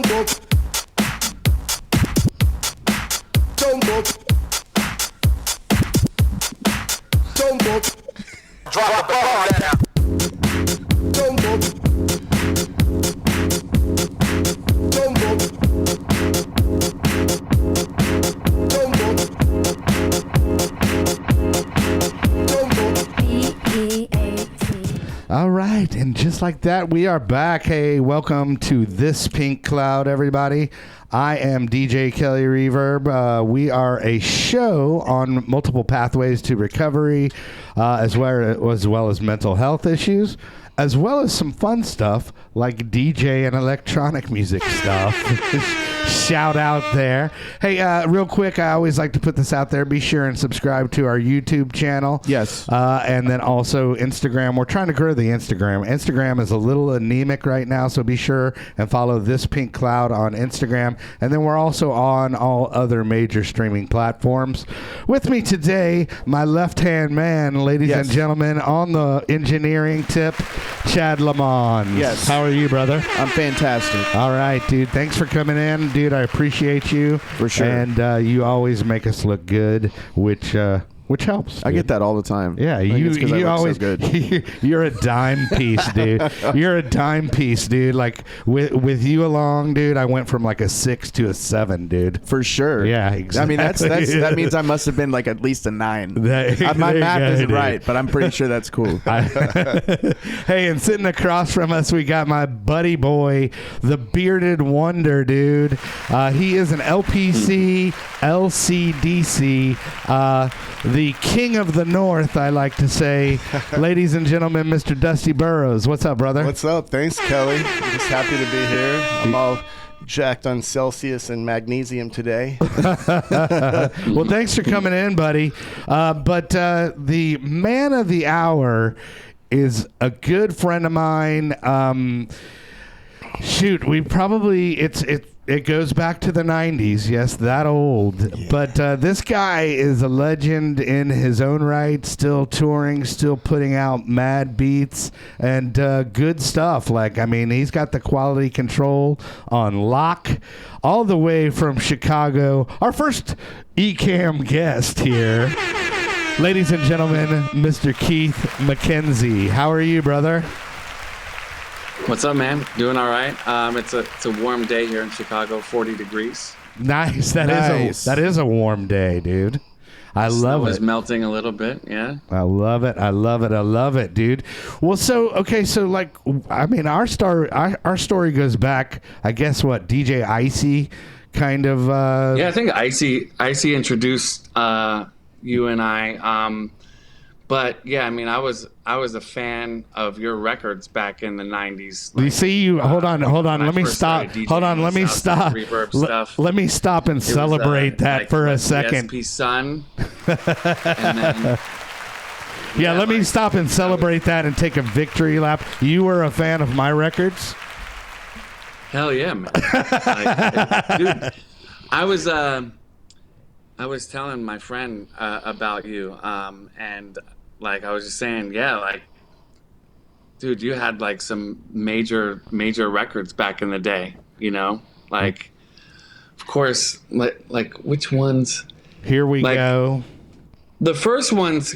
Drop the ball now. All right, and just like that, we are back. Hey, welcome to This Pink Cloud, everybody. I am DJ Kelly Reverb. We are a show on multiple pathways to recovery, as well as mental health issues, as well as some fun stuff like DJ and electronic music stuff. Shout out there. Hey, real quick, I always like to put this out there. Be sure and subscribe to our YouTube channel. Yes. And then also Instagram. We're trying to grow the Instagram. Instagram is a little anemic right now, so be sure and follow This Pink Cloud on Instagram. And then we're also on all other major streaming platforms. With me today, my left-hand man, ladies and gentlemen, on the engineering tip, Chad Lamont. Yes. How are you, brother? I'm fantastic. All right, dude. Thanks for coming in, dude. I appreciate you. For sure. And you always make us look good, which helps. Dude. I get that all the time. Yeah, you always so good. You're a dime piece, dude. You're a dime piece, dude. Like with you along, dude, I went from like a 6 to a 7, dude. For sure. Yeah, exactly. I mean, that means I must have been like at least a 9. My math isn't right, but I'm pretty sure that's cool. Hey, and sitting across from us, we got my buddy boy, the bearded wonder, dude. He is an LPC, LCDC, the king of the North, I like to say. Ladies and gentlemen, Mr. Dusty Burrows. What's up, brother? What's up? Thanks, Kelly. I'm just happy to be here. I'm all jacked on Celsius and magnesium today. Well, thanks for coming in, buddy. But the man of the hour is a good friend of mine. Shoot, we probably it goes back to the 90s. Yes, that old. Yeah. But this guy is a legend in his own right, still touring, still putting out mad beats and good stuff. Like, I mean, he's got the quality control on lock all the way from Chicago. Our first ECAM guest here. Ladies and gentlemen, Mr. Keith MacKenzie. How are you, brother? What's up, man? Doing all right. It's a warm day here in Chicago, 40 degrees. Nice. That is a warm day, dude. I love it. It's melting a little bit, yeah. I love it, dude. Well, so like, I mean, our story goes back, I guess, what, DJ Icey kind of Yeah, I think Icey introduced you and I. But yeah, I mean, I was a fan of your records back in the 90s. Like, you see, hold on. Let me stop. Let me stop and celebrate that like, for a second. ESP Sun. And then, yeah, let me stop and celebrate that and take a victory lap. You were a fan of my records? Hell yeah, man. Dude, I was telling my friend about you, and like I was just saying, yeah, like, dude, you had like some major records back in the day, you know, like, of course, like which ones? Here we go. The first ones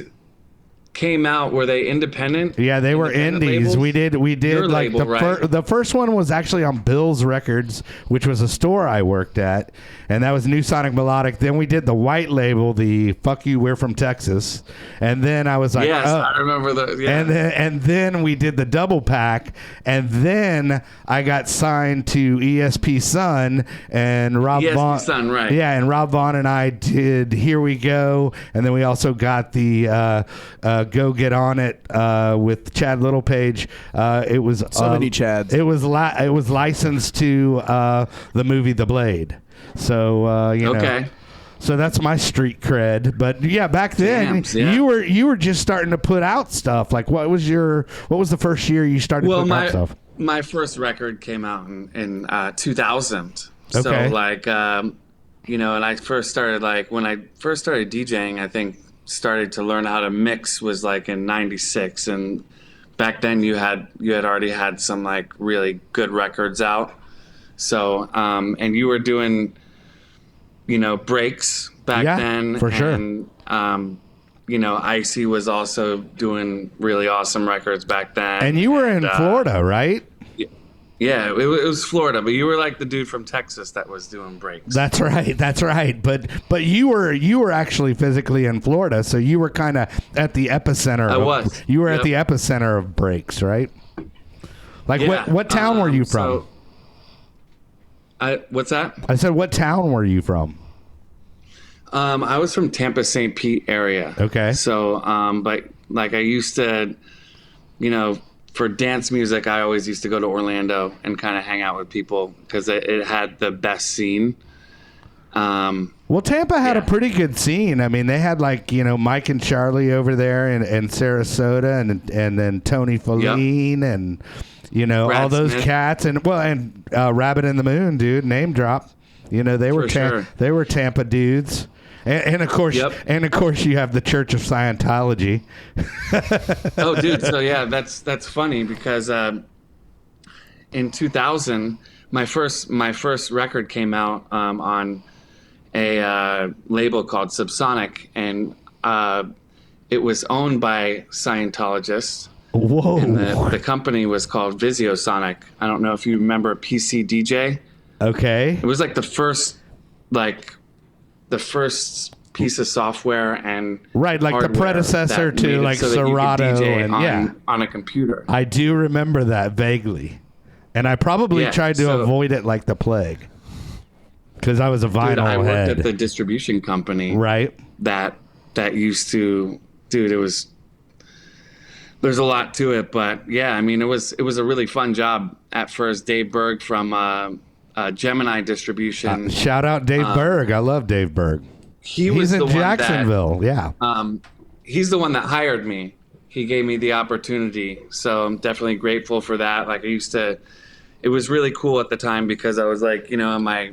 came out, were they independent? Yeah, they were indies. Labels? We did Your like label, the first one was actually on Bill's Records, which was a store I worked at, and that was New Sonic Melodic. Then we did the white label, the Fuck You, We're from Texas, and then I was like, yes, I remember the. Yeah. And then we did the double pack, and then I got signed to ESP Sun, and Rob Vaughn. Sun, right? Yeah, and Rob Vaughn and I did Here We Go, and then we also got the. Go Get On It with Chad Littlepage. It was so many Chads. It was licensed to the movie The Blade. So you know. So that's my street cred. But yeah, back then you were just starting to put out stuff. Like what was the first year you started putting out stuff? My first record came out in 2000. Okay. So like you know, and I first started when I first started DJing, I think started to learn how to mix was like in 96, and back then you had already had some like really good records out, So, and you were doing, breaks back then. For sure. And, Icey was also doing really awesome records back then. And you were in Florida, right? Yeah, it was Florida, but you were like the dude from Texas that was doing breaks. That's right. But you were actually physically in Florida, so you were kind of at the epicenter. You were at the epicenter of breaks, right? Like what town were you from? What's that? I said, what town were you from? I was from Tampa, St. Pete area. Okay. So, but like I used to, for dance music, I always used to go to Orlando and kind of hang out with people because it had the best scene. Well, Tampa had a pretty good scene. I mean, they had like, Mike and Charlie over there and Sarasota and then Tony Feline and, Brad all those Smith. cats and Rabbit in the Moon, dude, name drop. They were they were Tampa dudes. And of course, you have the Church of Scientology. Oh, dude. So yeah, that's funny because in 2000, my first record came out on a label called Subsonic, and it was owned by Scientologists. Whoa! And the company was called Visiosonic. I don't know if you remember PC DJ. Okay. It was like the first piece of software and like the predecessor to like Serato and on a computer. I do remember that vaguely, and I probably tried to avoid it like the plague because I was a vinyl I worked head. at the distribution company, right? That used to, dude. There's a lot to it, but yeah, I mean, it was a really fun job at first. Dave Berg from Gemini Distribution. Shout out Dave Berg. I love Dave Berg. He's in Jacksonville. He's the one that hired me. He gave me the opportunity. So I'm definitely grateful for that. Like it was really cool at the time because I was like, in my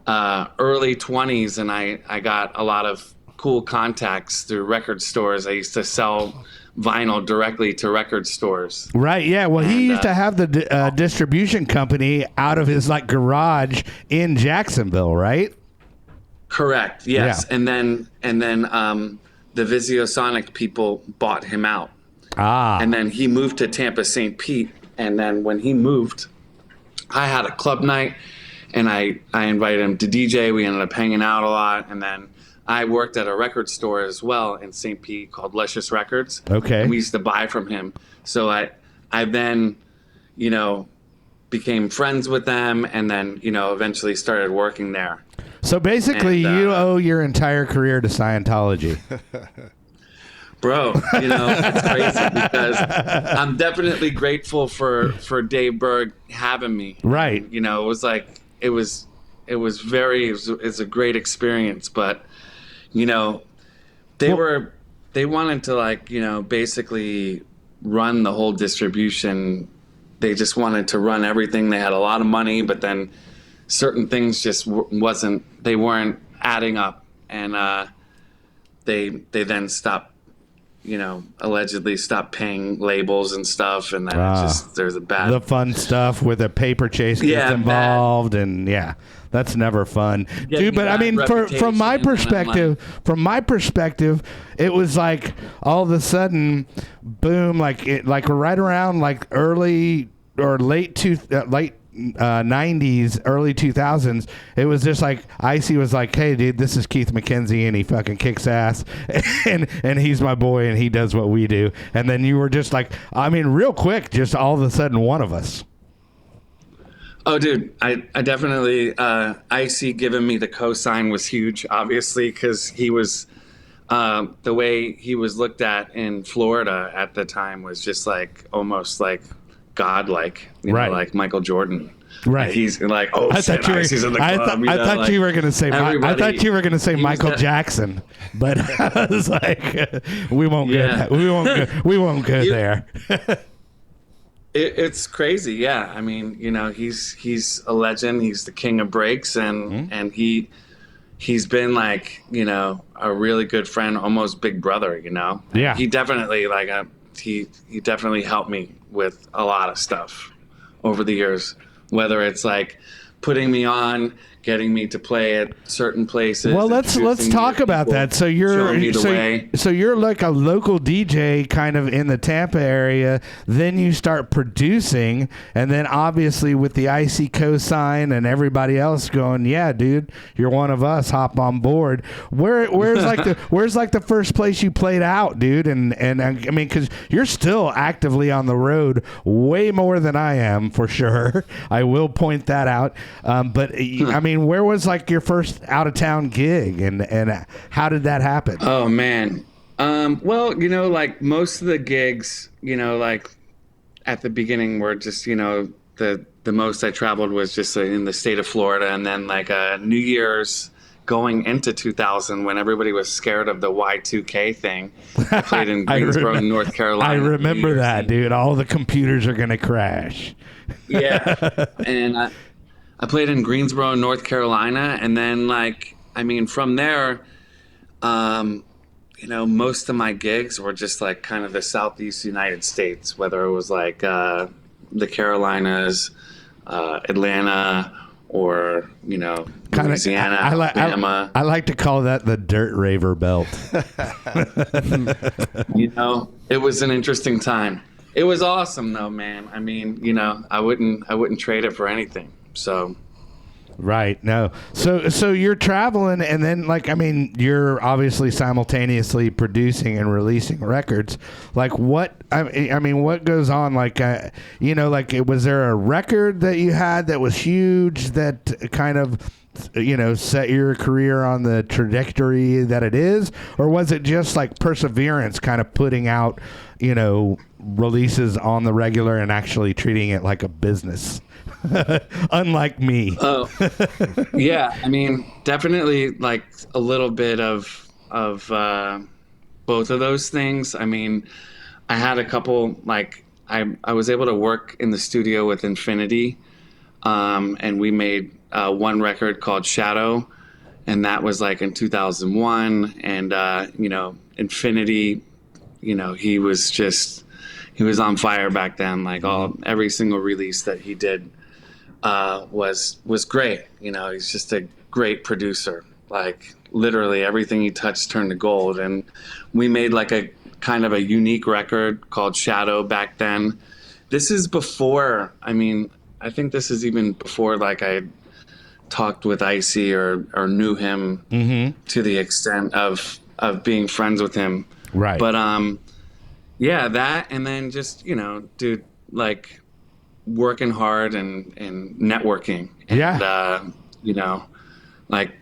early 20s and I got a lot of cool contacts through record stores. I used to sell vinyl directly to record stores. Right, yeah. Well, he used to have the distribution company out of his like garage in Jacksonville, right? Correct. Yes. Yeah. And then the Visiosonic people bought him out. And then he moved to Tampa, St. Pete. And then when he moved, I had a club night and I invited him to DJ. We ended up hanging out a lot. And then I worked at a record store as well in St. Pete called Luscious Records. Okay. And we used to buy from him. So I then, became friends with them and then, eventually started working there. So basically you owe your entire career to Scientology. Bro, it's crazy because I'm definitely grateful for Dave Berg having me. Right. It was like, it was a great experience, but they wanted to like, basically run the whole distribution. They just wanted to run everything. They had a lot of money, but then certain things just they weren't adding up. And they then stopped, allegedly stopped paying labels and stuff. And then there's the fun stuff with a paper chase gets involved. And that's never fun, dude. But I mean, from my perspective, it was like all of a sudden, boom, like right around like early or late 90s, early 2000s. It was just like Icey was like, "Hey, dude, this is Keith MacKenzie, and he fucking kicks ass, and he's my boy, and he does what we do." And then you were just like, I mean, real quick, just all of a sudden, one of us. Oh, dude, I definitely, Icey giving me the cosign was huge, obviously, because he was, the way he was looked at in Florida at the time was just like, almost like godlike, right. Like Michael Jordan. Right. He's like, Icey's in the club. I thought you were going to say, Michael Jackson, but I was like, we won't go there. It's crazy, yeah. I mean, he's a legend. He's the king of breaks, and he's been like, a really good friend, almost big brother. Yeah. He definitely he definitely helped me with a lot of stuff over the years. whether it's like putting me on, getting me to play at certain places. Well, let's talk about that. So you're like a local DJ kind of in the Tampa area. Then you start producing, and then obviously with the Icey cosign and everybody else going, yeah, dude, you're one of us. Hop on board. Where's like the first place you played out, dude? And I mean, because you're still actively on the road, way more than I am for sure. I will point that out. But I mean, where was like your first out of town gig, and how did that happen? Oh man. Well, you know, like most of the gigs, you know, like at the beginning were just, you know, the most I traveled was just in the state of Florida, and then like New Year's going into 2000 when everybody was scared of the Y2K thing. I played in Greensboro, North Carolina. I remember that, dude. All the computers are gonna crash. Yeah, and I played in Greensboro, North Carolina, and then like, I mean, from there, you know, most of my gigs were just like kind of the Southeast United States, whether it was like the Carolinas, Atlanta, or, you know, Louisiana, Alabama. I like to call that the dirt raver belt. You know, it was an interesting time. It was awesome though, man. I mean, you know, I wouldn't trade it for anything. So, right. No. So you're traveling, and then like, I mean, you're obviously simultaneously producing and releasing records. Like what, I mean, what goes on? Like, you know, like was there a record that you had that was huge that kind of, you know, set your career on the trajectory that it is? Or was it just like perseverance kind of putting out, you know, releases on the regular and actually treating it like a business? Unlike me. Oh, yeah. I mean, definitely like a little bit of both of those things. I mean, I had a couple, like I was able to work in the studio with Infinity, and we made one record called Shadow, and that was like in 2001. And you know, Infinity, you know, he was on fire back then. Like every single release that he did was great. You know, he's just a great producer. Like literally everything he touched turned to gold. And we made like a kind of a unique record called Shadow back then. This is before, I mean, I think this is even before like I talked with Icey or knew him to the extent of being friends with him. Right. But yeah, that, and then just, you know, dude, like working hard and networking. And, you know, like,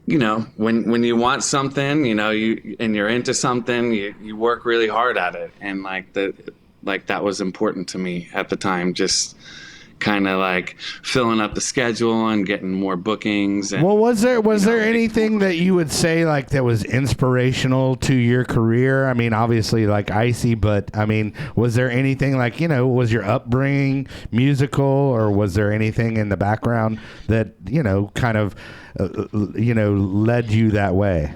you know, when you want something, you know, you're into something, you work really hard at it. And like that was important to me at the time, just kind of like filling up the schedule and getting more bookings. And, well, was there anything that you would say like that was inspirational to your career? I mean, obviously like Icey, but I mean, was there anything like, you know, was your upbringing musical, or was there anything in the background that, you know, kind of, you know, led you that way?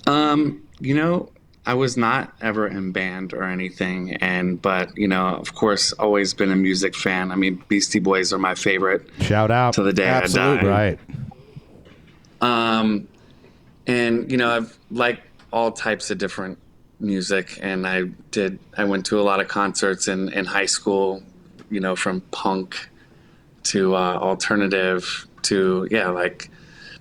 You know, I was not ever in band or anything, but you know, of course, always been a music fan. I mean, Beastie Boys are my favorite. Shout out to the day I die. Right. And you know, I've liked all types of different music, and I went to a lot of concerts in high school. You know, from punk to alternative to like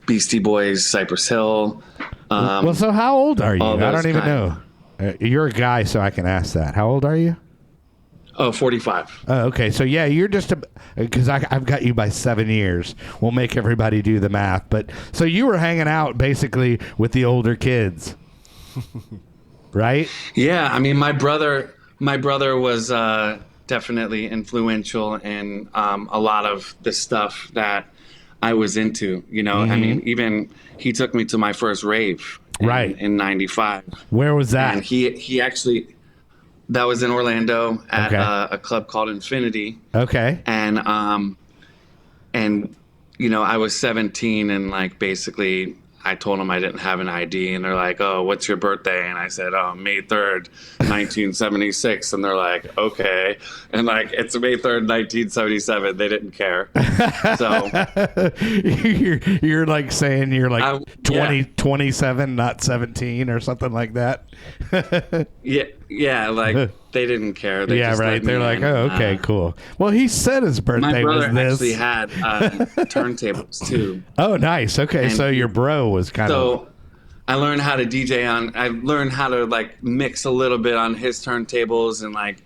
Beastie Boys, Cypress Hill. Well, so how old are you? I don't even know. You're a guy, so I can ask that. How old are you? Oh, 45. Oh, okay. So, yeah, you're just because I've got you by 7 years. We'll make everybody do the math. But so you were hanging out basically with the older kids, right? Yeah. I mean, my brother was definitely influential in a lot of the stuff that I was into, you know. I mean, even he took me to my first rave in 95. Where was that? And he actually, that was in Orlando at a club called Infinity. Okay. And you know, I was 17, and like basically I told them I didn't have an ID, and they're like, "Oh, what's your birthday?" And I said, "Oh, May 3rd, 1976." And they're like, "Okay." And like, it's May 3rd, 1977. They didn't care. So you're like saying you're like 27, not 17 or something like that. yeah, like they didn't care. They just right. let me They're like, in. "Oh, okay, cool." Well, he said his birthday was My brother this. actually had turntables too. Oh, nice. Okay, And so your bro was kind of. So I learned how to DJ on. I learned how to like mix a little bit on his turntables, and like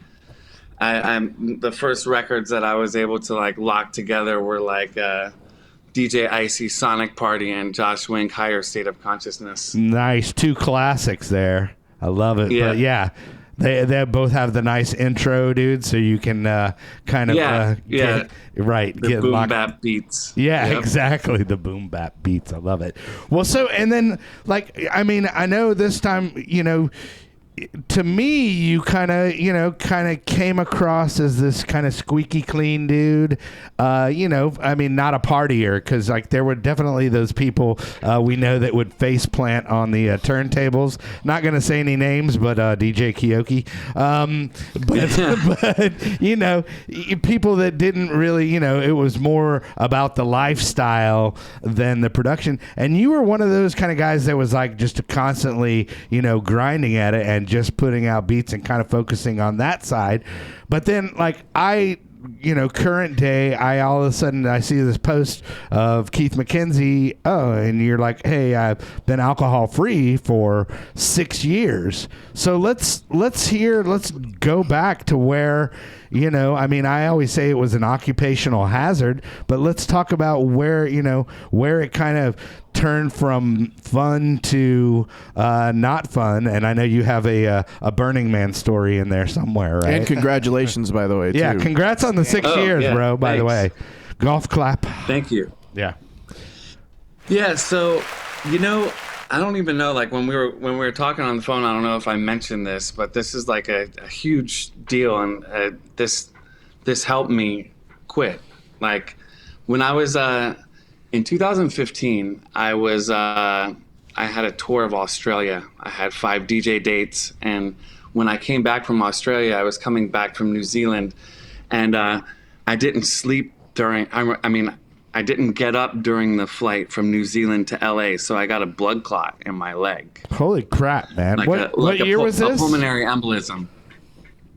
I'm the first records that I was able to like lock together were like DJ Icey, Sonic Party, and Josh Wink, Higher State of Consciousness. Nice, 2 classics there. I love it. Yeah. But yeah, they both have the nice intro, dude. So you can kind of get The boom locked. bap beats. Yeah, Yep. exactly. The boom bap beats. I love it. Well, so, and then, like, I mean, I know this time, to me, you kind of came across as this kind of squeaky clean dude. I mean, not a partier, because like there were definitely those people we know that would face plant on the turntables. Not going to say any names, but DJ Kiyoki. But people that didn't really, it was more about the lifestyle than the production. And you were one of those kind of guys that was like just constantly, grinding at it and just putting out beats and kind of focusing on that side. But then like current day, I all of a sudden I see this post of Keith MacKenzie. Oh, and you're like, "Hey, I've been alcohol free for 6 years." So let's go back to where, I mean, I always say it was an occupational hazard, but let's talk about where it kind of turned from fun to not fun. And I know you have a Burning Man story in there somewhere, right? And congratulations, by the way, Yeah, too. congrats on the 6 years, yeah, bro, by the way. thanks. Golf clap. Thank you. Yeah. Yeah, so I don't even know. Like when we were talking on the phone, I don't know if I mentioned this, but this is like a huge deal, and this helped me quit. Like when I was in 2015, I had a tour of Australia. I had 5 DJ dates, and when I came back from Australia, I was coming back from New Zealand, and I didn't sleep during. I didn't get up during the flight from New Zealand to LA, so I got a blood clot in my leg. Holy crap, man. Like What year was A this? pulmonary embolism.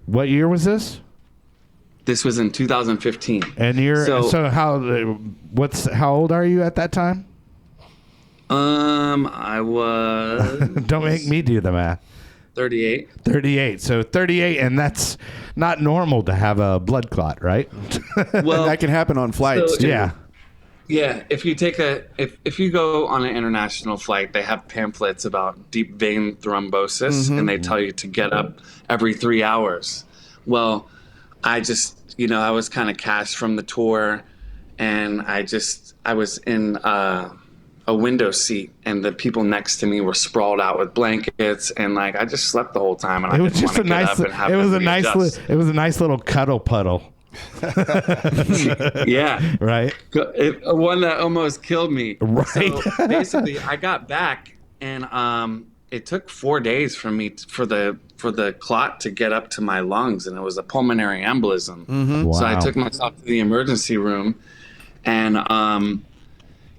What year was this? This was in 2015. And how old are you at that time? I was Don't make me do the math. 38. 38. So 38, and that's not normal to have a blood clot, right? Well, that can happen on flights, so- too. Yeah. Yeah, if you go on an international flight, they have pamphlets about deep vein thrombosis, and they tell you to get up every 3 hours. Well, I just, I was kind of cashed from the tour, and I was in a window seat, and the people next to me were sprawled out with blankets, and like I just slept the whole time, and I didn't want to get up and have to readjust. It was a nice little cuddle puddle. Yeah. Right. One that almost killed me. Right. So basically, I got back, and it took 4 days for me for the clot to get up to my lungs, and it was a pulmonary embolism. Wow. So I took myself to the emergency room, and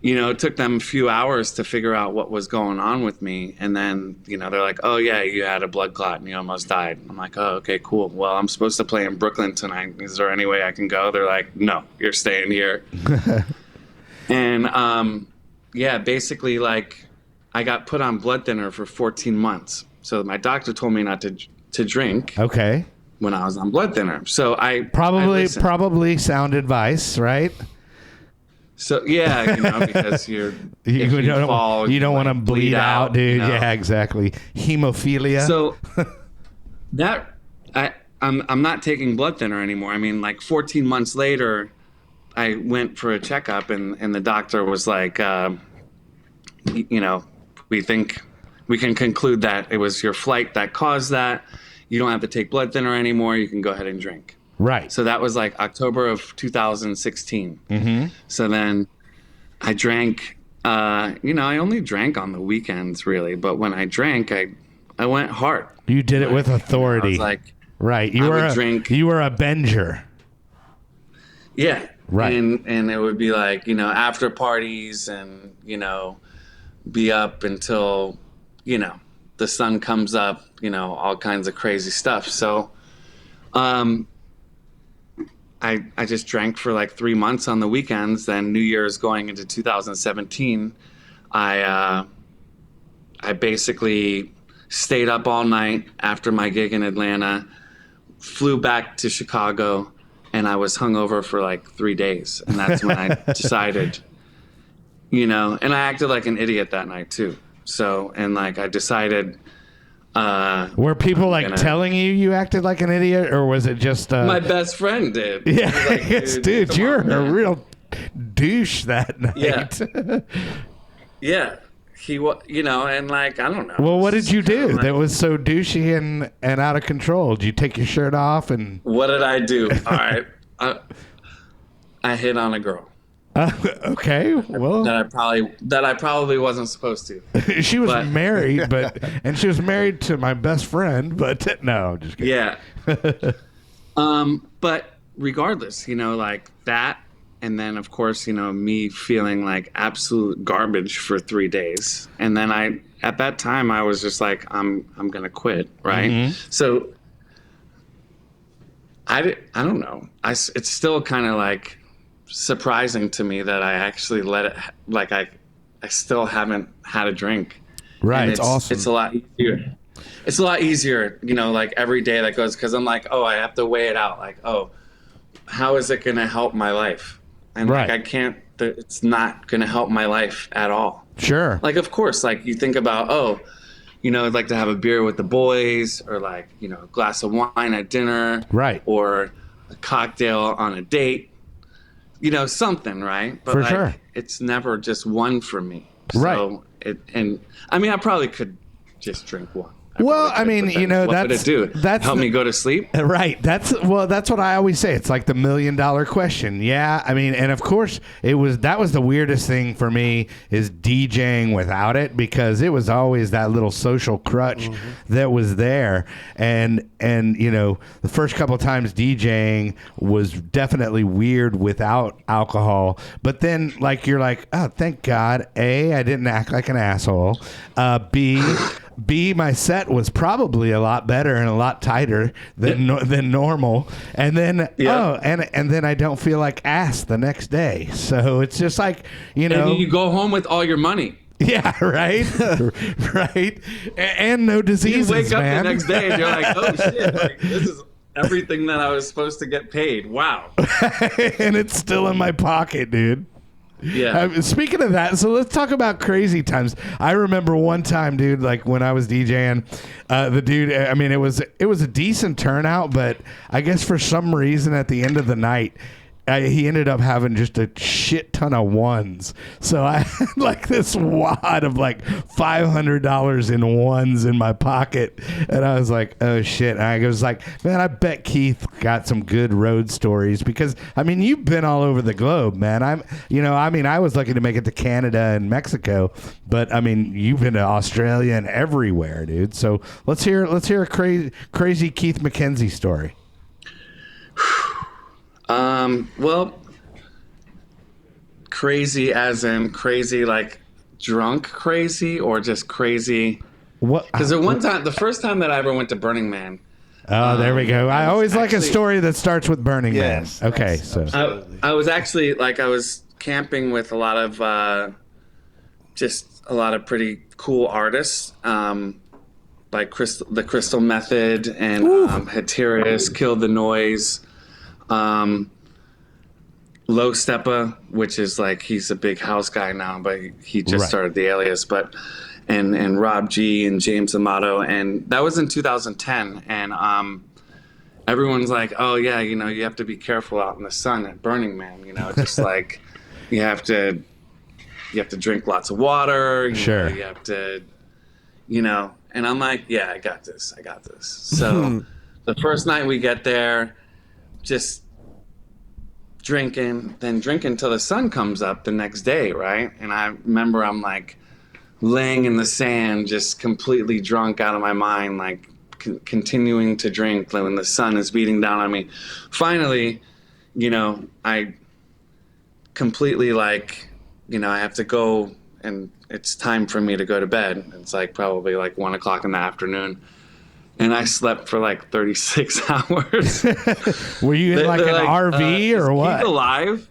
it took them a few hours to figure out what was going on with me. And then, they're like, "Oh yeah, you had a blood clot and you almost died." I'm like, "Oh, okay, cool. Well, I'm supposed to play in Brooklyn tonight. Is there any way I can go?" They're like, "No, you're staying here." And basically, like, I got put on blood thinner for 14 months. So my doctor told me not to drink. Okay. When I was on blood thinner. So I probably sound advice, right? So yeah, because you don't fall, want to bleed out, dude. you know? Yeah, exactly. Hemophilia. So that I'm not taking blood thinner anymore. I mean, like 14 months later, I went for a checkup, and the doctor was like, we think we can conclude that it was your flight that caused that. You don't have to take blood thinner anymore. You can go ahead and drink. Right. So that was like October of 2016. Mm-hmm. So then I drank I only drank on the weekends really, but when I drank, I went hard. You did it with authority. I was like, right. You were a benger. Yeah. Right. And it would be like, after parties and, be up until, the sun comes up, all kinds of crazy stuff. So, I just drank for like 3 months on the weekends. Then New Year's going into 2017, I basically stayed up all night after my gig in Atlanta, flew back to Chicago, and I was hungover for like 3 days. And that's when I decided, and I acted like an idiot that night too. So, and like I decided. Were people telling you acted like an idiot, or was it just my best friend did? Yeah, like, dude, you're a real douche that night. Yeah, yeah. He was, and like I don't know. Well, what did you do that was so douchey and out of control? Did you take your shirt off and? What did I do? All right, I hit on a girl. Okay, well, that I probably wasn't supposed to. She was married, and she was married to my best friend. But no, I'm just kidding. Yeah. But regardless, like that, and then of course, me feeling like absolute garbage for 3 days, and then at that time I was just like, I'm gonna quit, right? Mm-hmm. So I don't know. It's still kind of like surprising to me that I actually let it, like I still haven't had a drink. Right. It's awesome. It's a lot easier. It's a lot easier, like every day that goes, because I'm like, oh, I have to weigh it out. Like, oh, how is it going to help my life? And right. like, it's not going to help my life at all. Sure. Like, of course, like you think about, I'd like to have a beer with the boys, or like, a glass of wine at dinner. Right. Or a cocktail on a date. Something, right? But for like, sure. It's never just one for me. Right. So I probably could just drink one. Well, what would it do? That's help me go to sleep. Right. That's what I always say. It's like the $1 million question. Yeah. And of course that was the weirdest thing for me is DJing without it, because it was always that little social crutch that was there. And the first couple of times DJing was definitely weird without alcohol. But then like, you're like, oh, thank God. A, I didn't act like an asshole. B, my set was probably a lot better and a lot tighter than normal. And then and then I don't feel like ass the next day. So it's just like, And you go home with all your money. Yeah, right. Right. And no diseases, you wake up man. the next day and you're like, oh shit, like this is everything that I was supposed to get paid. Wow. And it's still in my pocket, dude. Yeah. Speaking of that, so let's talk about crazy times. I remember one time, dude, like when I was DJing, the dude, it was a decent turnout, but I guess for some reason at the end of the night, he ended up having just a shit ton of ones. So I had like this wad of like $500 in ones in my pocket. And I was like, oh shit. And I was like, man, I bet Keith got some good road stories, because you've been all over the globe, man. I was lucky to make it to Canada and Mexico, but you've been to Australia and everywhere, dude. So let's hear a crazy Keith MacKenzie story. Well, crazy as in crazy, like drunk crazy, or just crazy? What? Because the first time that I ever went to Burning Man. Oh, there we go. I always like a story that starts with Burning Man. Okay, so I was actually I was camping with a lot of just a lot of pretty cool artists, like the Crystal Method and Hatirius, Kill the Noise. Low Steppa, which is like, he's a big house guy now, but he just started the Alias, but and Rob G and James Amato, and that was in 2010. And everyone's like, oh yeah, you have to be careful out in the sun at Burning Man, just like you have to drink lots of water, sure, you have to, and I'm like, yeah, I got this. So the first night we get there, just drinking till the sun comes up the next day, right? And I remember I'm like laying in the sand, just completely drunk out of my mind, like continuing to drink when the sun is beating down on me. Finally, I completely like, I have to go, and it's time for me to go to bed. It's like probably like 1 o'clock in the afternoon. And I slept for like 36 hours. Were you in like an RV or what? He's alive.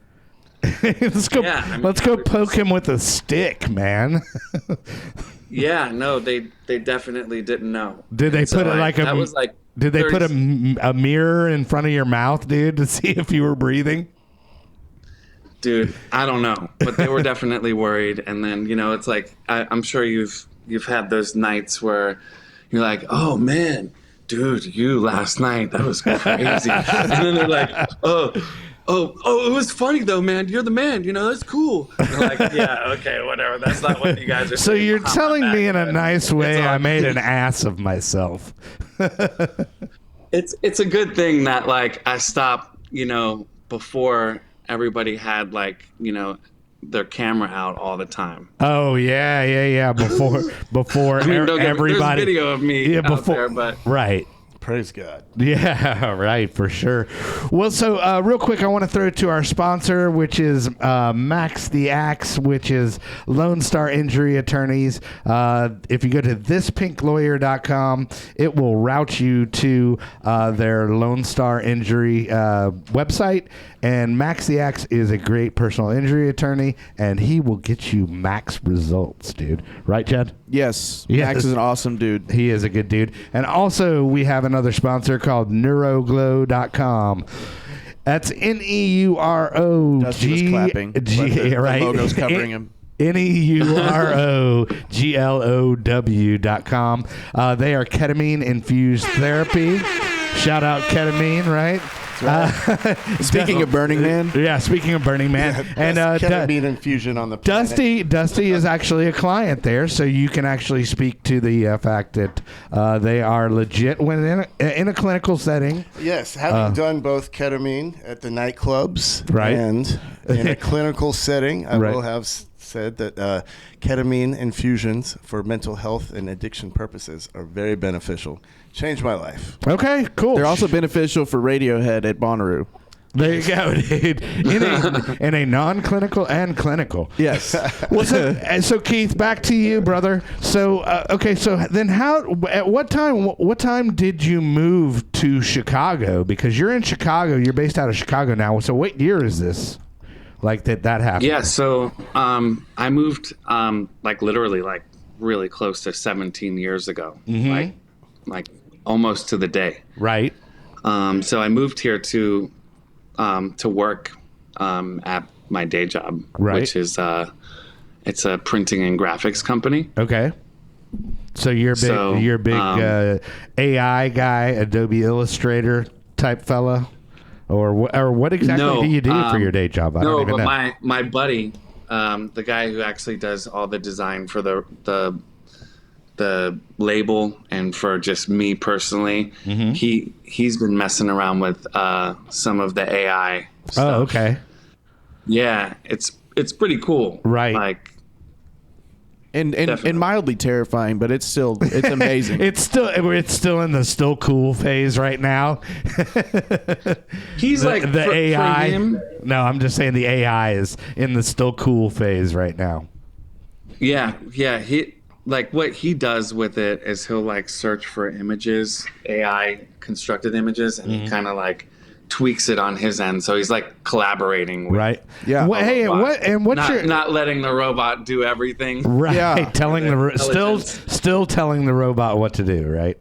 Let's go poke him with a stick, man. Yeah, no, they definitely didn't know. Did they put it like that was like Did they put a mirror in front of your mouth, dude, to see if you were breathing? Dude, I don't know, but they were definitely worried. And then it's like I'm sure you've had those nights where you're like, oh man, dude, you last night, that was crazy. And then they're like, oh, it was funny though, man. You're the man, that's cool. And they're like, yeah, okay, whatever. That's not what you guys are so saying. You're telling me in a nice way I made an ass of myself. It's a good thing that like I stopped, before everybody had like, their camera out all the time. Oh yeah. Before I mean, everybody. There's video of me out there, but right. Praise God. Yeah, right, for sure. Well, so real quick, I want to throw it to our sponsor, which is Max the Axe, which is Lone Star Injury Attorneys. If you go to thispinklawyer.com, it will route you to their Lone Star Injury website. And Max the Axe is a great personal injury attorney, and he will get you max results, dude. Right, Chad? Yes. Max is an awesome dude. He is a good dude. And also, we have another sponsor called neuroglow.com. That's Neuroglow. Dusty was clapping. Right? The logo's covering him. Neuroglow.com. They are ketamine-infused therapy. Shout out ketamine, right? Speaking of Burning Man. Yeah, speaking of Burning Man. And ketamine infusion on the planet. Dusty is actually a client there, so you can actually speak to the fact that they are legit when in a clinical setting. Yes, having done both ketamine at the nightclubs right. and in a clinical setting, I will have said that ketamine infusions for mental health and addiction purposes are very beneficial. Changed my life. Okay, cool. They're also beneficial for Radiohead at Bonnaroo. There you go, dude. In a non-clinical and clinical. Yes. Well, so Keith, back to you, brother. So, okay, so then at what time did you move to Chicago? Because you're in Chicago. You're based out of Chicago now. So what year is this? Like that happened? Yeah, so I moved like literally like really close to 17 years ago. Mm-hmm. Like almost to the day. Right. So I moved here to work at my day job, right. which is it's a printing and graphics company. Okay. So you're a big AI guy, Adobe Illustrator type fella, or what exactly do you do for your day job? I don't even know. My buddy, the guy who actually does all the design for the label and for just me personally, mm-hmm. he's been messing around with some of the AI stuff. Oh, okay. Yeah, it's pretty cool. Right. Like and mildly terrifying, but it's amazing. it's still in the still cool phase right now. He's the AI. For him, no, I'm just saying the AI is in the still cool phase right now. Yeah. He like what he does with it is he'll like search for images, AI constructed images, and he kind of like tweaks it on his end. So he's like collaborating with right. Yeah. Not letting the robot do everything. Right. Yeah. Still telling the robot what to do, right?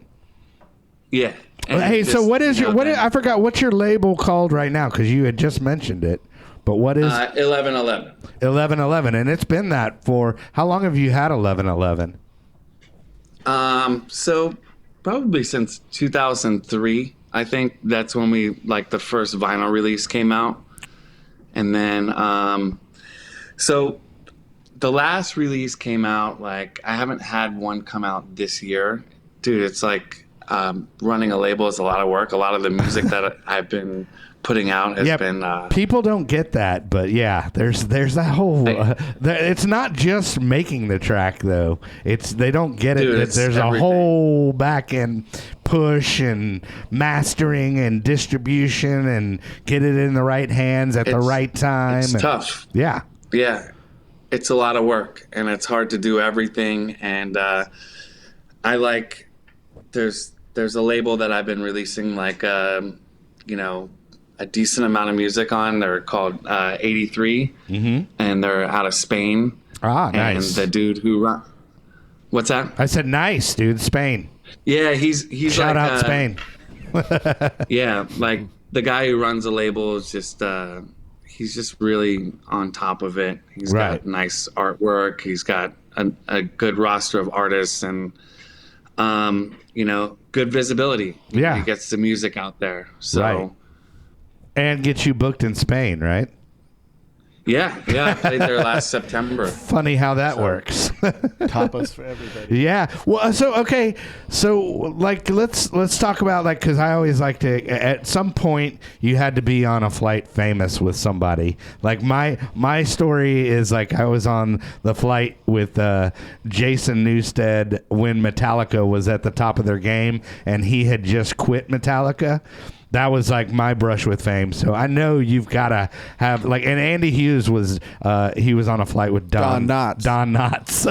Yeah. And so what is I forgot what's your label called right now, cuz you had just mentioned it. But what is 1111? 1111, and it's been that for how long have you had 1111? So probably since 2003. I think that's when the first vinyl release came out. And then so the last release came out, like I haven't had one come out this year. Dude, it's like running a label is a lot of work. A lot of the music that I've been putting out has been. People don't get that, but yeah, there's that whole. It's not just making the track though. They don't get it. That there's everything. A whole back end push and mastering and distribution and get it in the right hands at the right time. It's tough. Yeah. Yeah, it's a lot of work and it's hard to do everything. And I like there's a label that I've been releasing a decent amount of music on. They're called 83, and they're out of Spain. Ah, nice. And the dude who what's that? I said nice, dude. Spain. Yeah, he's shout out Spain. Yeah, like the guy who runs the label is just he's just really on top of it. He's got nice artwork. He's got a good roster of artists and good visibility. Yeah, he gets the music out there. So. Right. And gets you booked in Spain, right? Yeah, I played there last September. Funny how that works. Tapas for everybody. Yeah. Well, so let's talk about because I always like to. At some point, you had to be on a flight famous with somebody. Like my story is I was on the flight with Jason Newsted when Metallica was at the top of their game, and he had just quit Metallica. That was my brush with fame. So I know you've got to have and Andy Hughes was he was on a flight with Don Knotts. Don Knotts.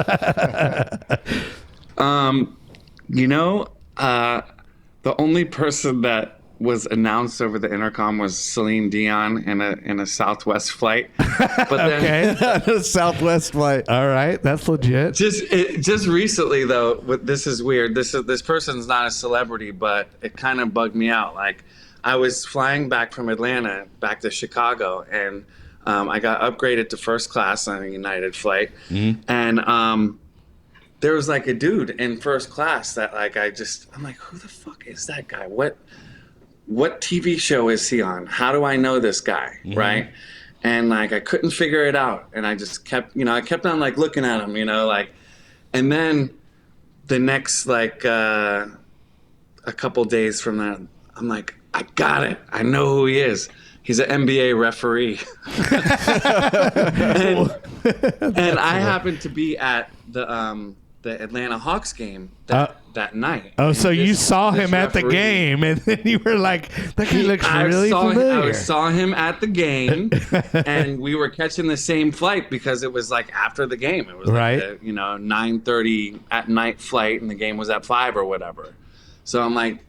The only person that was announced over the intercom was Celine Dion in a Southwest flight. But then, okay, Southwest flight. All right, that's legit. Just recently though, this is weird. This person's not a celebrity, but it kind of bugged me out. I was flying back from Atlanta back to Chicago, and I got upgraded to first class on a United flight. And there was a dude in first class that I'm like, who the fuck is that guy? What TV show is he on? How do I know this guy? Right? And I couldn't figure it out. And I just kept, I kept on looking at him, and then the next a couple days from that, I'm like, I got it. I know who he is. He's an NBA referee. and I happened to be at the Atlanta Hawks game that night. Oh, so you saw him at the game, and then you were like, that guy looks really familiar. I saw him at the game, and we were catching the same flight because it was after the game. It was a 9:30 at night flight, and the game was at 5 or whatever. So I'm like,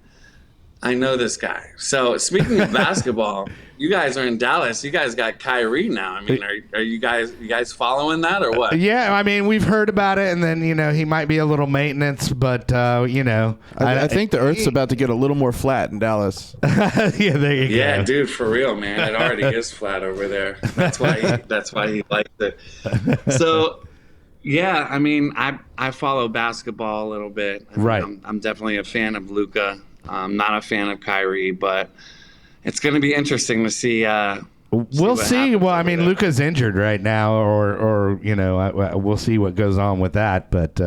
I know this guy. So speaking of basketball, you guys are in Dallas. You guys got Kyrie now. I mean, are you guys following that or what? Yeah, I mean, we've heard about it, and then he might be a little maintenance, but I think the Earth's about to get a little more flat in Dallas. Yeah, there you go. Yeah, dude, for real, man. It already is flat over there. That's why he likes it. So. Yeah, I mean, I follow basketball a little bit. I'm definitely a fan of Luka. I'm not a fan of Kyrie, but it's going to be interesting to see. We'll see. Well, I mean, Luka's injured right now, or we'll see what goes on with that. But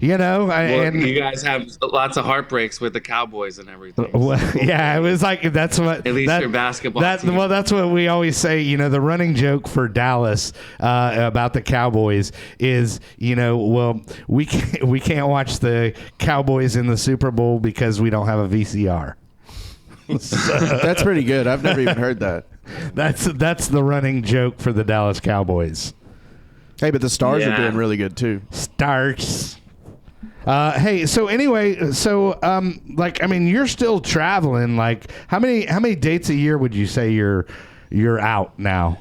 you guys have lots of heartbreaks with the Cowboys and everything. Well, yeah, it was that's what. At least your basketball team. Well, that's what we always say. The running joke for Dallas about the Cowboys is, we can't watch the Cowboys in the Super Bowl because we don't have a VCR. That's pretty good. I've never even heard that. That's the running joke for the Dallas Cowboys. Hey, but the Stars are doing really good too. Stars. Hey, so anyway, you're still traveling. How many dates a year would you say you're out now?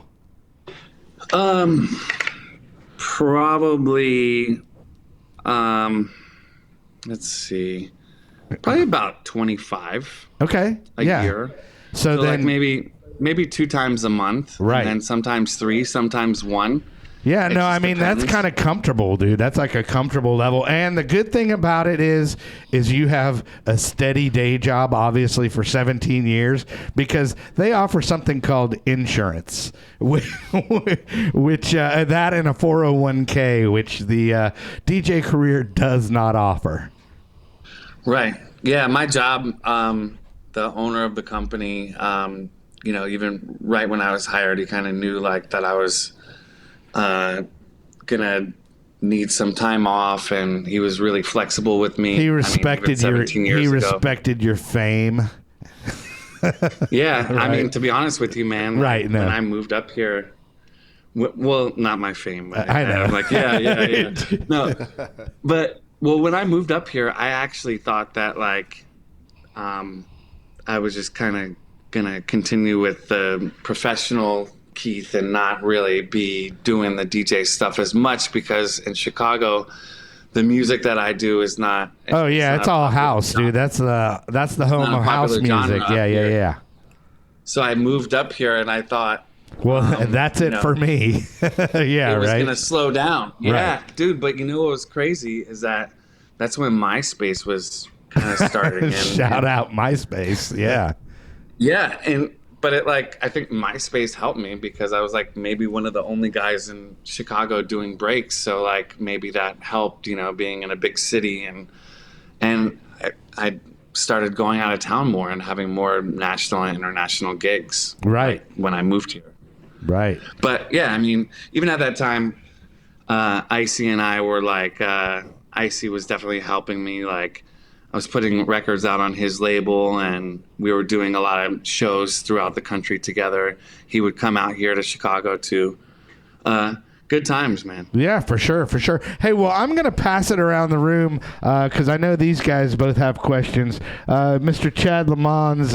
Probably. Let's see. Probably about 25. Okay. A year. So then maybe 2 times a month. Right. And then sometimes 3, sometimes 1. Yeah, no, I mean, that's kind of comfortable, dude. That's a comfortable level. And the good thing about it is you have a steady day job, obviously, for 17 years, because they offer something called insurance, which that and a 401k, which the DJ career does not offer. Right. Yeah, my job, the owner of the company, you know, even right when I was hired, he kind of knew like that I was gonna need some time off, and he was really flexible with me. He respected he respected your fame. Yeah, Right. I mean, to be honest with you, man, right? No. When I moved up here, well, not my fame. But I know. I'm like, yeah. No, but well, when I moved up here, I actually thought that like, I was just kind of gonna continue with the professional Keith and not really be doing the DJ stuff as much, because in Chicago, the music that I do is not. Oh yeah, it's all house, dude. That's the home of house music. Yeah. So I moved up here and I thought, well, that's it for me. Yeah, it was right. gonna slow down. Yeah, Right. dude. But you know what was crazy is that's when MySpace was kind of starting. Shout out MySpace. Yeah. Yeah, but it like, I think MySpace helped me because I was like maybe one of the only guys in Chicago doing breaks. So like maybe that helped, you know, being in a big city, and I started going out of town more and having more national and international gigs. Right. Like, when I moved here. Right. But yeah, I mean, even at that time, Icey and I were like, Icey was definitely helping me. Like, I was putting records out on his label, and we were doing a lot of shows throughout the country together. He would come out here to Chicago too. Good times, man. Yeah, for sure. Hey, well, I'm going to pass it around the room because I know these guys both have questions. Mr. Chad Lamons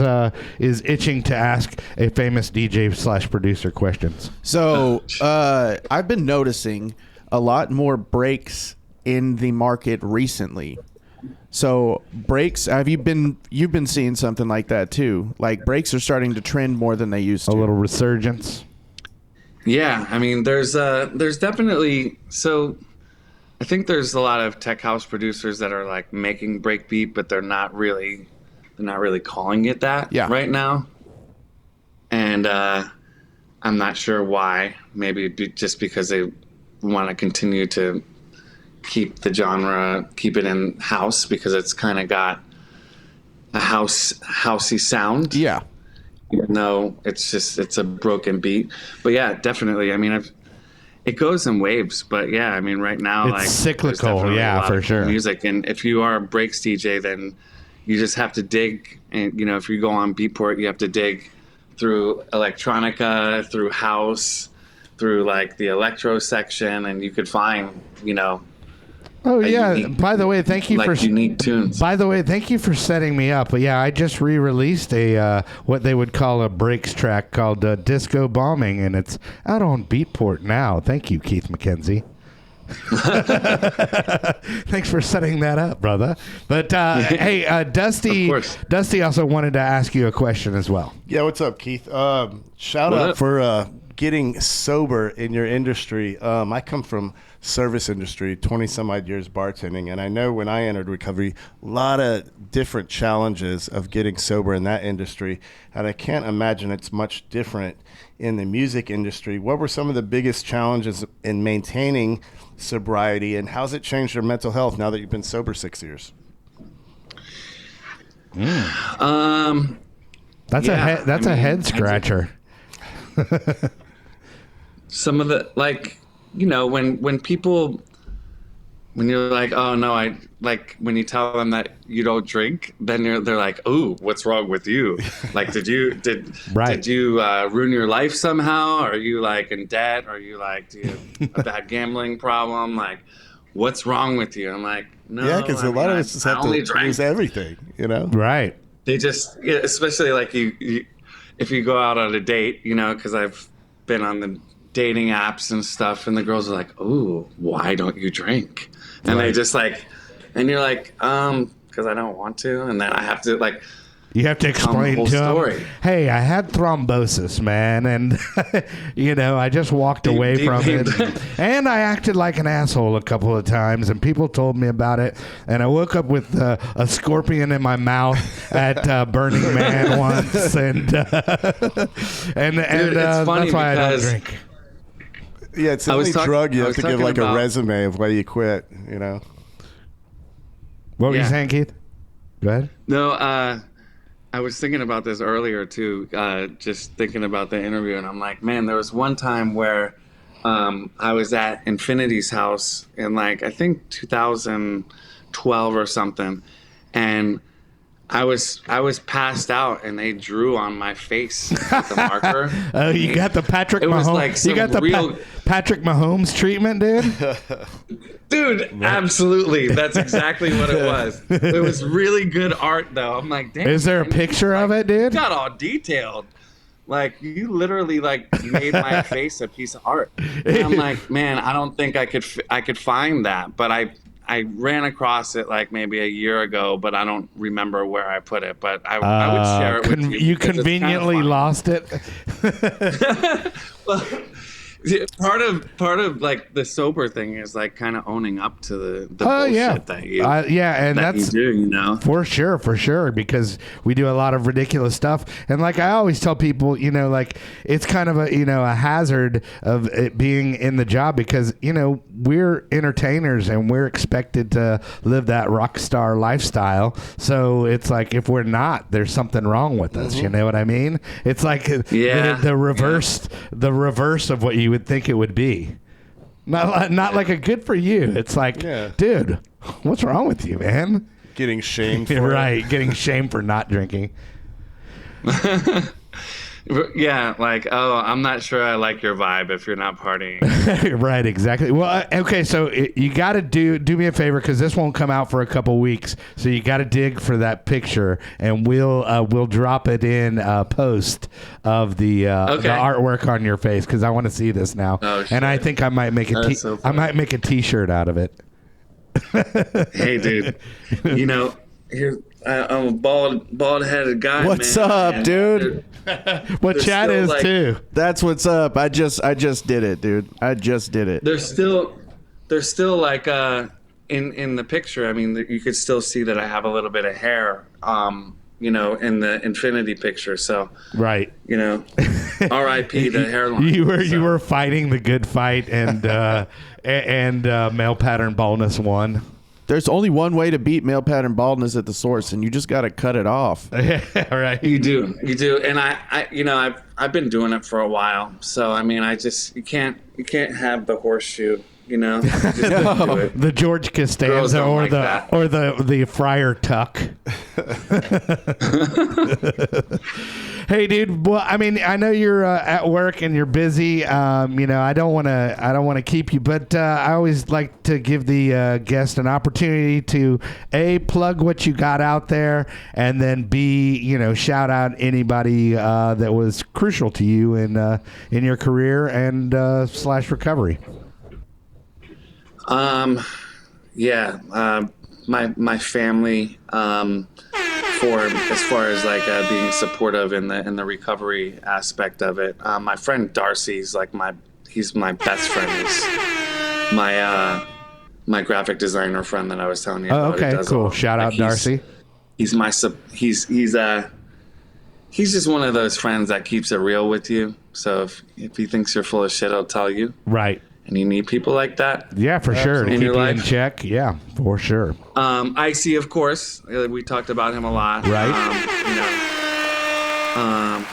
is itching to ask a famous DJ/producer questions. So I've been noticing a lot more breaks in the market recently. So breaks, you've been seeing something like that too? Like breaks are starting to trend more than they used to. A little resurgence. Yeah, I mean, there's definitely, so I think there's a lot of tech house producers that are like making breakbeat, but they're not really calling it that right now. And I'm not sure why. Maybe just because they want to continue to keep the genre, keep it in house, because it's kind of got a housey sound. Yeah. Even though it's a broken beat. But yeah, definitely. I mean, it goes in waves, but yeah, I mean, right now, it's like cyclical. Yeah, for sure. Music, and if you are a breaks DJ, then you just have to dig. And you know, if you go on Beatport, you have to dig through electronica, through house, through like the electro section, and you could find, you know. Oh yeah! By the way, thank you for unique tunes. By the way, thank you for setting me up. But yeah, I just re-released a what they would call a breaks track called "Disco Bombing," and it's out on Beatport now. Thank you, Keith MacKenzie. Thanks for setting that up, brother. But hey, Dusty also wanted to ask you a question as well. Yeah, what's up, Keith? Shout out for getting sober in your industry. I come from service industry, 20 some odd years bartending, and I know when I entered recovery, a lot of different challenges of getting sober in that industry, and I can't imagine it's much different in the music industry. What were some of the biggest challenges in maintaining sobriety, and how's it changed your mental health now that you've been sober 6 years? That's a head scratcher. Some of the, like, you know, when you're like, oh no, I like, when you tell them that you don't drink, then they're like, ooh, what's wrong with you? Like, did you ruin your life somehow? Are you like in debt? Are you like, do you have a bad gambling problem? Like, what's wrong with you? I'm like, no. Yeah, because a lot of us just have to lose everything, you know? Right. They just, especially like you if you go out on a date, you know, because I've been on the dating apps and stuff, and the girls are like, "Ooh, why don't you drink?" And they just like, and you're like, because I don't want to, and then I have to like. You have to explain to them, hey, I had thrombosis, man, and you know, I just walked away from it, and I acted like an asshole a couple of times, and people told me about it, and I woke up with a scorpion in my mouth at Burning Man once, and that's why I don't drink. Yeah, it's the only drug you have to give like a resume of why you quit, you know. What were you saying, Keith? Go ahead. No, I was thinking about this earlier too, just thinking about the interview, and I'm like, man, there was one time where I was at Infinity's house in like I think 2012 or something, and I was passed out, and they drew on my face with a marker. Oh, you got the Patrick Mahomes. Was like You got the Patrick Mahomes treatment, dude. Dude, absolutely. That's exactly what it was. It was really good art, though. I'm like, damn. Is there a picture of it, dude? Got all detailed. Like, you literally like made my face a piece of art. And I'm like, man, I don't think I could find that, but I ran across it like maybe a year ago, but I don't remember where I put it. But I would share it with you. You conveniently lost it. Well, part of like the sober thing is like kind of owning up to the bullshit that you and that's you do, you know, for sure, because we do a lot of ridiculous stuff, and like I always tell people, you know, like it's kind of a hazard of it being in the job, because you know we're entertainers and we're expected to live that rock star lifestyle. So it's like if we're not, there's something wrong with us. You know what I mean? It's like the reverse of what you would think it would be. Not like a good for you. It's like, dude, what's wrong with you, man? Getting shamed for right, getting shamed for not drinking. Yeah, like, oh, I'm not sure I like your vibe if you're not partying. Right, exactly. Well, okay, so you got to do me a favor, because this won't come out for a couple weeks. So you got to dig for that picture, and we'll drop it in post of the artwork on your face, because I want to see this now. Oh, and I think I might make I might make a T-shirt out of it. Hey, dude, you know, I'm a bald-headed guy. What's man. up, dude? What Chad is like, too. That's what's up. I just did it, dude. I just did it. There's still like in the picture. I mean, you could still see that I have a little bit of hair. You know, in the Infinity picture. So right. You know, R.I.P. the hairline. You were fighting the good fight, and male pattern baldness won. There's only one way to beat male pattern baldness at the source, and you just got to cut it off. All right. You do, and I've been doing it for a while. So I mean, you can't have the horseshoe. You know, the George Costanza or the Friar Tuck. Hey, dude. Well, I mean, I know you're at work and you're busy. You know, I don't want to keep you, but I always like to give the guest an opportunity to plug what you got out there, and then shout out anybody that was crucial to you in your career and / recovery. My family, for as far as like being supportive in the recovery aspect of it. My friend Darcy's like he's my best friend. He's my graphic designer friend that I was telling you about. Okay, cool. Shout out Darcy. He's just one of those friends that keeps it real with you. So if he thinks you're full of shit, he'll tell you. Right. And you need people like that. Yeah, for sure. To keep you in check. Yeah, for sure. Icey, of course. We talked about him a lot. Right.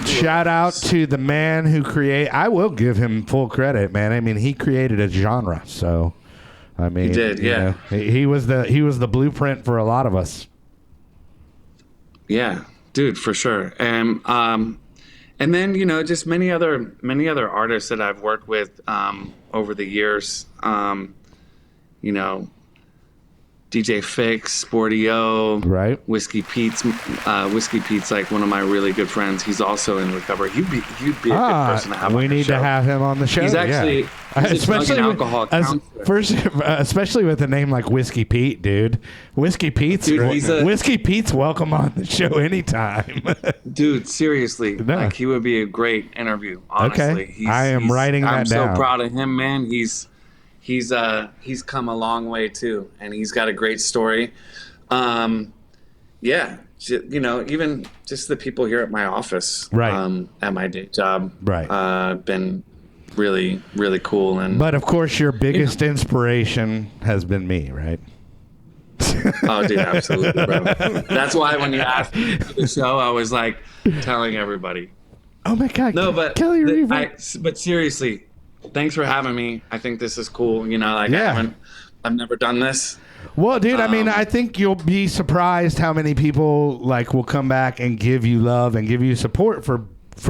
Shout out to the man who I will give him full credit, man. I mean, he created a genre. So, I mean, he did. Yeah. He was the blueprint for a lot of us. Yeah, dude, for sure. And then, just many other artists that I've worked with over the years. DJ Fix, Sporty O, right? Whiskey Pete's like one of my really good friends. He's also in recovery. He'd be a good person to have. We need to have him on the show. He's actually especially with a name like Whiskey Pete, dude. Whiskey Pete's welcome on the show anytime. Dude, seriously, like he would be a great interview. Honestly, okay. I am writing that down. I'm so proud of him, man. He's come a long way too, and he's got a great story. Even just the people here at my office, right, at my day job, right, been really, really cool. But of course, your biggest inspiration has been me, right? Oh, dude, absolutely, bro. That's why when you asked me to the show, I was like telling everybody. Oh my God. No, but Kelly Reaver. but seriously, thanks for having me. I think this is cool. You know, like Yeah. I've never done this. Well, dude, I mean, I think you'll be surprised how many people like will come back and give you love and give you support for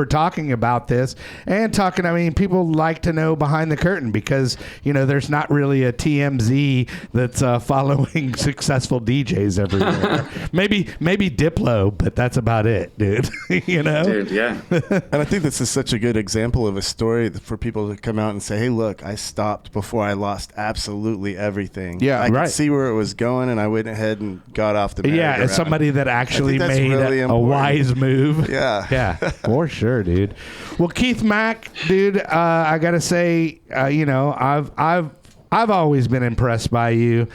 talking about this and talking. I mean, people like to know behind the curtain because, you know, there's not really a TMZ that's following successful DJs everywhere. maybe Diplo, but that's about it, dude. You know? Dude, yeah. And I think this is such a good example of a story for people to come out and say, hey, look, I stopped before I lost absolutely everything. Yeah, I right. could see where it was going, and I went ahead and got off the Yeah, merry-go-round. as somebody that actually that's made really a important. wise move. Yeah. Yeah, for sure, dude. Well, Keith Mack, dude, I gotta say, you know, I've always been impressed by you,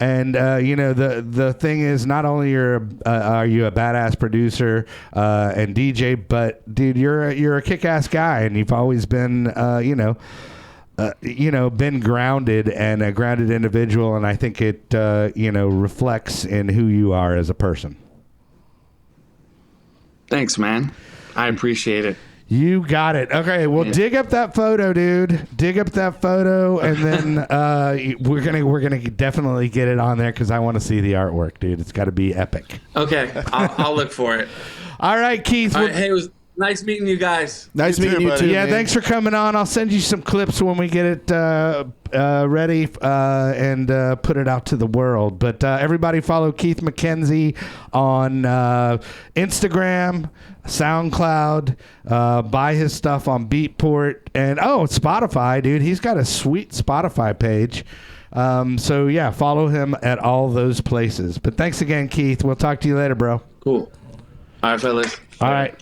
and you know, the thing is, not only are you a badass producer and DJ, but dude, you're a kick-ass guy, and you've always been, you know, been grounded and a grounded individual, and I think it, you know, reflects in who you are as a person. Thanks, man. I appreciate it. You got it. Okay, well, dig up that photo, dude. Dig up that photo, and then we're gonna definitely get it on there because I want to see the artwork, dude. It's got to be epic. Okay, I'll look for it. All right, Keith. All right, hey, it was nice meeting you guys. Nice You too, meeting you buddy. too. Yeah, man. thanks for coming on. I'll send you some clips when we get it ready and put it out to the world. But everybody follow Keith MacKenzie on Instagram, SoundCloud, buy his stuff on Beatport, and Spotify, dude. He's got a sweet Spotify page. So yeah, follow him at all those places. But thanks again, Keith. We'll talk to you later, bro. Cool. All right, fellas. All right.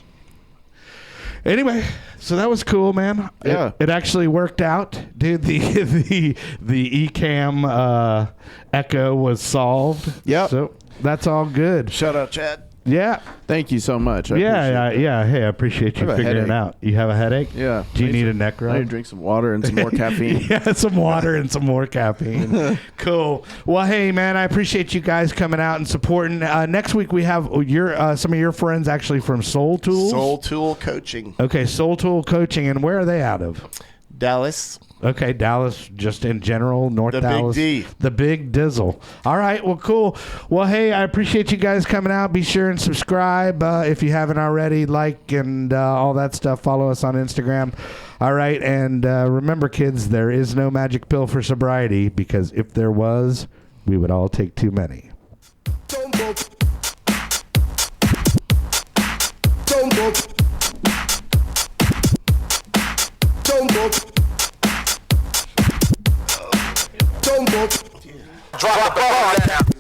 Anyway, so that was cool, man. Yeah. It actually worked out, dude. The Ecamm echo was solved. Yep. So that's all good. Shout out, Chad. Yeah. Thank you so much. I Yeah. appreciate it. Hey, I appreciate you I have a figuring it headache. out. You have a headache? Yeah. Do you I need need a neck I need to rub? drink some water and some more caffeine. Yeah, some water and some more caffeine. Cool. Well, hey, man, I appreciate you guys coming out and supporting. Next week we have some of your friends actually from Soul Tools. Soul Tool Coaching. Okay, Soul Tool Coaching, and where are they out of? Dallas. Okay, Dallas, just in general, North The Big Dallas. D. The Big Dizzle. All right, well, cool. Well, hey, I appreciate you guys coming out. Be sure and subscribe if you haven't already. Like and all that stuff. Follow us on Instagram. All right, and remember, kids, there is no magic pill for sobriety because if there was, we would all take too many. Drop the ball down.